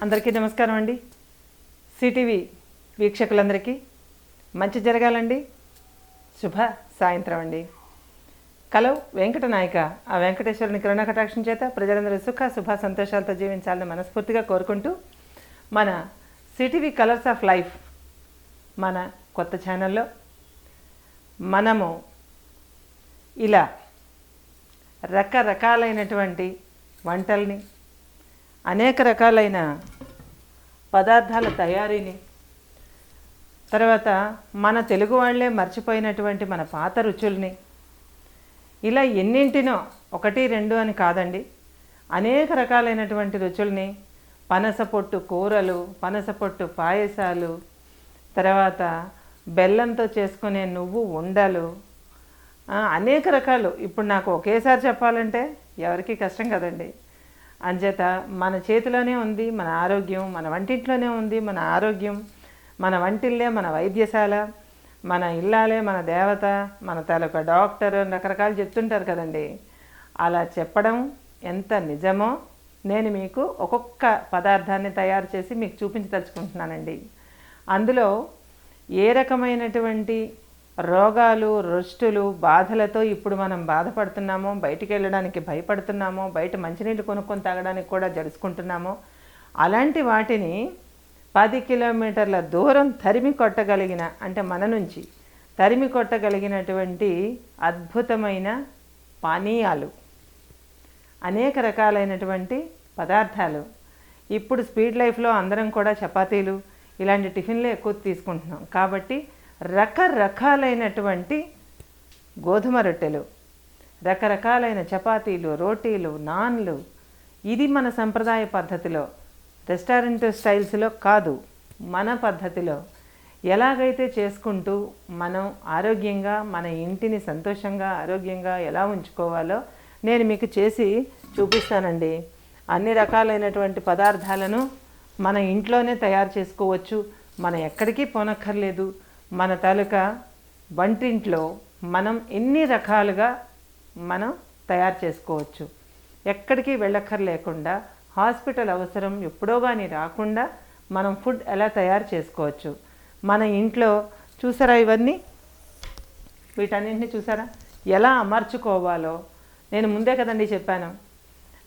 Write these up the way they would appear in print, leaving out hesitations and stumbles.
అందరికీ నమస్కారం అండి. సిటీవీ వీక్షకులందరికీ మంచి జరగాలండి. శుభ సాయంత్రం అండి. కలవు వెంకట నాయక ఆ వెంకటేశ్వరుని కరుణా కటాక్షం చేత ప్రజలందరూ సుఖ శుభ సంతోషాలతో జీవించాలని మనస్ఫూర్తిగా కోరుకుంటూ మన సిటీవీ కలర్స్ ఆఫ్ లైఫ్ మన కొత్త ఛానల్లో మనము ఇలా రకరకాలైనటువంటి వంటల్ని, అనేక రకాలైన పదార్థాల తయారీని, తర్వాత మన తెలుగు వాళ్ళే మర్చిపోయినటువంటి మన పాత రుచుల్ని, ఇలా ఎన్నింటినో ఒకటి రెండు అని కాదండి, అనేక రకాలైనటువంటి రుచుల్ని, పనసపొట్టు కూరలు, పనసపొట్టు పాయసాలు, తర్వాత బెల్లంతో చేసుకునే నువ్వు ఉండలు, అనేక రకాలు. ఇప్పుడు నాకు ఒకేసారి చెప్పాలంటే ఎవరికి కష్టం కదండి. అంచేత మన చేతిలోనే ఉంది మన ఆరోగ్యం, మన వంటింట్లోనే ఉంది మన ఆరోగ్యం, మన వంటిల్లే మన వైద్యశాల, మన ఇల్లాలే మన దేవత, మన తాలూకా డాక్టర్ రకరకాలు చెప్తుంటారు కదండి. అలా చెప్పడం ఎంత నిజమో నేను మీకు ఒక్కొక్క పదార్థాన్ని తయారు చేసి మీకు చూపించదలుచుకుంటున్నానండి. అందులో ఏ రకమైనటువంటి రోగాలు, రుష్టులు, బాధలతో ఇప్పుడు మనం బాధపడుతున్నామో, బయటికి వెళ్ళడానికి భయపడుతున్నామో, బయట మంచినీళ్ళు కొనుక్కొని తాగడానికి కూడా జడుచుకుంటున్నామో, అలాంటి వాటిని 10 కిలోమీటర్ల దూరం తరిమి కొట్టగలిగిన, అంటే మన నుంచి తరిమి కొట్టగలిగినటువంటి అద్భుతమైన పానీయాలు, అనేక రకాలైనటువంటి పదార్థాలు. ఇప్పుడు స్పీడ్ లైఫ్లో అందరం కూడా చపాతీలు ఇలాంటి టిఫిన్లే ఎక్కువ తీసుకుంటున్నాం. కాబట్టి రకరకాలైనటువంటి గోధుమ రొట్టెలు, రకరకాలైన చపాతీలు, రోటీలు, నాన్లు, ఇది మన సంప్రదాయ పద్ధతిలో, రెస్టారెంట్ స్టైల్స్లో కాదు, మన పద్ధతిలో ఎలాగైతే చేసుకుంటూ మనం ఆరోగ్యంగా మన ఇంటిని సంతోషంగా ఆరోగ్యంగా ఎలా ఉంచుకోవాలో నేను మీకు చేసి చూపిస్తానండి. అన్ని రకాలైనటువంటి పదార్థాలను మన ఇంట్లోనే తయారు చేసుకోవచ్చు. మనం ఎక్కడికి పోనక్కర్లేదు. మన తాలూకా వంటింట్లో మనం ఎన్ని రకాలుగా మనం తయారు చేసుకోవచ్చు. ఎక్కడికి వెళ్ళక్కర్లేకుండా, హాస్పిటల్ అవసరం ఎప్పుడో కానీ రాకుండా మనం ఫుడ్ ఎలా తయారు చేసుకోవచ్చు. మన ఇంట్లో చూసారా, ఇవన్నీ వీటన్నింటినీ చూసారా ఎలా అమర్చుకోవాలో నేను ముందే కదండి చెప్పాను.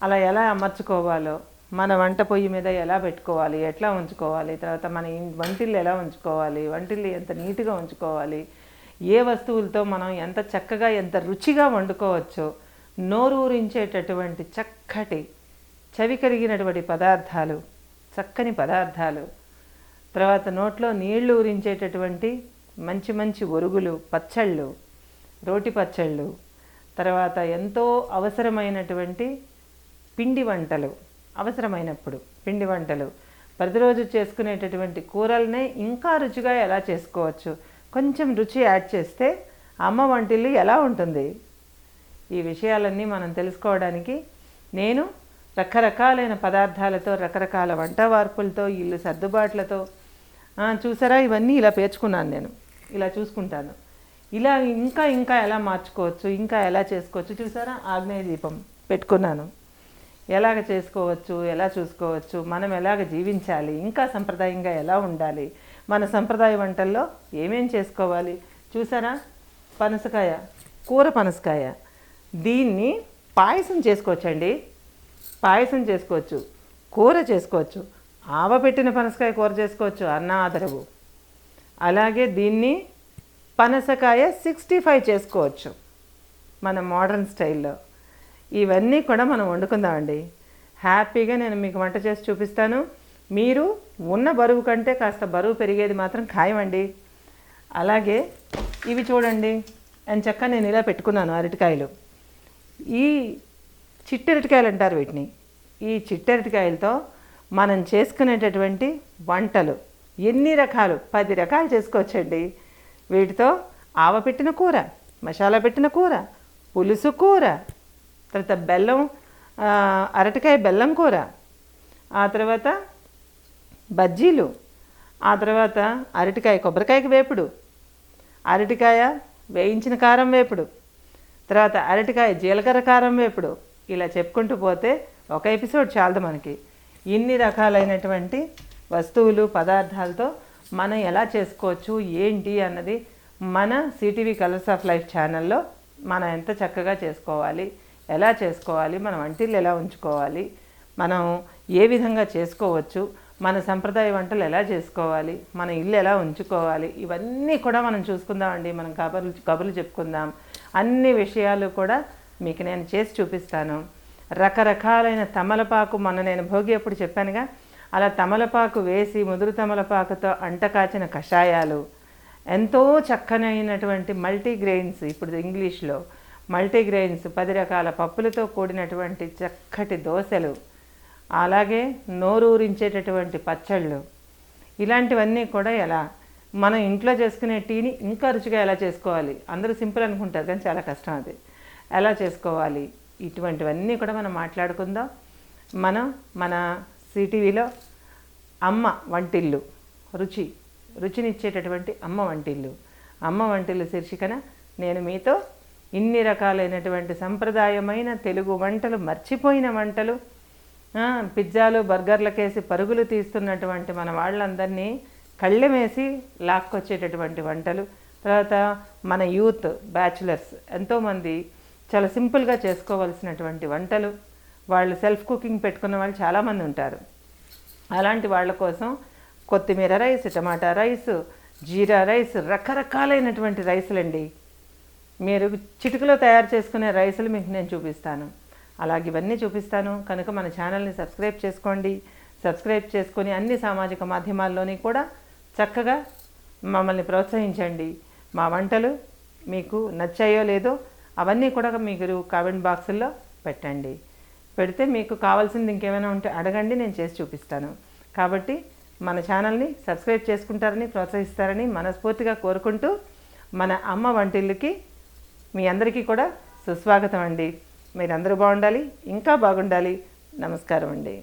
అలా ఎలా అమర్చుకోవాలో, మన వంట పొయ్యి మీద ఎలా పెట్టుకోవాలి, ఎట్లా ఉంచుకోవాలి, తర్వాత మన వంటిల్లు ఎలా ఉంచుకోవాలి, వంటిల్లు ఎంత నీట్గా ఉంచుకోవాలి, ఏ వస్తువులతో మనం ఎంత చక్కగా ఎంత రుచిగా వండుకోవచ్చో, నోరూరించేటటువంటి చక్కటి చవి కలిగినటువంటి పదార్థాలు, చక్కని పదార్థాలు, తర్వాత నోట్లో నీళ్లు ఊరించేటటువంటి మంచి మంచి ఒరుగులు, పచ్చళ్ళు, రోటి పచ్చళ్ళు, తర్వాత ఎంతో అవసరమైనటువంటి పిండి వంటలు, అవసరమైనప్పుడు పిండి వంటలు, ప్రతిరోజు చేసుకునేటటువంటి కూరలనే ఇంకా రుచిగా ఎలా చేసుకోవచ్చు, కొంచెం రుచి యాడ్ చేస్తే అమ్మ వంటిల్లు ఎలా ఉంటుంది, ఈ విషయాలన్నీ మనం తెలుసుకోవడానికి నేను రకరకాలైన పదార్థాలతో, రకరకాల వంట వార్పులతో, ఇల్లు సర్దుబాట్లతో, చూసారా ఇవన్నీ ఇలా పేర్చుకున్నాను. నేను ఇలా చూసుకుంటాను. ఇలా ఇంకా ఇంకా ఎలా మార్చుకోవచ్చు, ఇంకా ఎలా చేసుకోవచ్చు. చూసారా ఆగ్నేయ దీపం పెట్టుకున్నాను. ఎలాగ చేసుకోవచ్చు, ఎలా చూసుకోవచ్చు, మనం ఎలాగ జీవించాలి, ఇంకా సంప్రదాయంగా ఎలా ఉండాలి, మన సంప్రదాయ వంటల్లో ఏమేం చేసుకోవాలి. చూసారా పనసకాయ, కూర పనసకాయ, దీన్ని పాయసం చేసుకోవచ్చండి. పాయసం చేసుకోవచ్చు, కూర చేసుకోవచ్చు, ఆవపెట్టిన పనసకాయ కూర చేసుకోవచ్చు, అన్నాదరవు. అలాగే దీన్ని పనసకాయ 65 చేసుకోవచ్చు మన మోడర్న్ స్టైల్లో. ఇవన్నీ కూడా మనం వండుకుందామండి. హ్యాపీగా నేను మీకు వంట చేసి చూపిస్తాను. మీరు ఉన్న బరువు కంటే కాస్త బరువు పెరిగేది మాత్రం ఖాయమండి. అలాగే ఇవి చూడండి, ఎంచక్కా నేను ఇలా పెట్టుకున్నాను అరటికాయలు. ఈ చిట్టెరటికాయలు అంటారు వీటిని. ఈ చిట్టెరటికాయలతో మనం చేసుకునేటటువంటి వంటలు ఎన్ని రకాలు, 10 రకాలు చేసుకోవచ్చండి. వీటితో ఆవపెట్టిన కూర, మసాలా పెట్టిన కూర, పులుసు కూర, తర్వాత బెల్లం, అరటికాయ బెల్లం కూర, ఆ తర్వాత బజ్జీలు, ఆ తర్వాత అరటికాయ కొబ్బరికాయకి వేపుడు, అరటికాయ వేయించిన కారం వేపుడు, తర్వాత అరటికాయ జీలకర్ర కారం వేపుడు. ఇలా చెప్పుకుంటూ పోతే ఒక ఎపిసోడ్ చాలదు మనకి. ఇన్ని రకాలైనటువంటి వస్తువులు పదార్థాలతో మనం ఎలా చేసుకోవచ్చు ఏంటి అన్నది మన సిటీవీ కలర్స్ ఆఫ్ లైఫ్ ఛానల్లో మనం ఎంత చక్కగా చేసుకోవాలి, ఎలా చేసుకోవాలి, మన వంటిల్లు ఎలా ఉంచుకోవాలి, మనం ఏ విధంగా చేసుకోవచ్చు, మన సంప్రదాయ వంటలు ఎలా చేసుకోవాలి, మన ఇల్లు ఎలా ఉంచుకోవాలి, ఇవన్నీ కూడా మనం చూసుకుందామండి. మనం కబుర్లు చెప్పుకుందాం. అన్ని విషయాలు కూడా మీకు నేను చేసి చూపిస్తాను. రకరకాలైన తమలపాకు మొన్న నేను భోగి అప్పుడు చెప్పానుగా, అలా తమలపాకు వేసి ముదురు తమలపాకుతో అంటకాచిన కషాయాలు, ఎంతో చక్కనైనటువంటి మల్టీగ్రెయిన్స్, ఇప్పుడు ఇంగ్లీష్లో మల్టీగ్రెయిన్స్ 10 రకాల పప్పులతో కూడినటువంటి చక్కటి దోశలు, అలాగే నోరూరించేటటువంటి పచ్చళ్ళు, ఇలాంటివన్నీ కూడా ఎలా మనం ఇంట్లో చేసుకునే టీని ఇంకా రుచిగా ఎలా చేసుకోవాలి. అందరూ సింపుల్ అనుకుంటారు కానీ చాలా కష్టం అది. ఎలా చేసుకోవాలి ఇటువంటివన్నీ కూడా మనం మాట్లాడుకుందాం. మన సిటీవీలో అమ్మ వంటిల్లు రుచినిచ్చేటటువంటి అమ్మ వంటిల్లు శీర్షికన నేను మీతో ఇన్ని రకాలైనటువంటి సంప్రదాయమైన తెలుగు వంటలు, మర్చిపోయిన వంటలు, పిజ్జాలు బర్గర్లకేసి పరుగులు తీస్తున్నటువంటి మన వాళ్ళందరినీ కళ్ళెమేసి లాక్కొచ్చేటటువంటి వంటలు, తర్వాత మన యూత్ బ్యాచులర్స్ ఎంతోమంది చాలా సింపుల్గా చేసుకోవాల్సినటువంటి వంటలు, వాళ్ళు సెల్ఫ్ కుకింగ్ పెట్టుకున్న వాళ్ళు చాలామంది ఉంటారు. అలాంటి వాళ్ళ కోసం కొత్తిమీర రైస్, టమాటా రైస్, జీరా రైస్, రకరకాలైనటువంటి రైసులండి. మీరు చిటికలో తయారు చేసుకునే రైసులు మీకు నేను చూపిస్తాను. అలాగే ఇవన్నీ చూపిస్తాను కనుక మన ఛానల్ని సబ్స్క్రైబ్ చేసుకోండి. సబ్స్క్రైబ్ చేసుకొని అన్ని సామాజిక మాధ్యమాల్లోని కూడా చక్కగా మమ్మల్ని ప్రోత్సహించండి. మా వంటలు మీకు నచ్చాయో లేదో అవన్నీ కూడా మీరు కామెంట్ బాక్సుల్లో పెట్టండి. పెడితే మీకు కావాల్సింది ఇంకేమైనా ఉంటే అడగండి, నేను చేసి చూపిస్తాను. కాబట్టి మన ఛానల్ని సబ్స్క్రైబ్ చేసుకుంటారని, ప్రోత్సహిస్తారని మనస్ఫూర్తిగా కోరుకుంటూ మన అమ్మ వంటిల్లుకి మీ అందరికీ కూడా సుస్వాగతం అండి. మీరందరూ బాగుండాలి, ఇంకా బాగుండాలి. నమస్కారం అండి.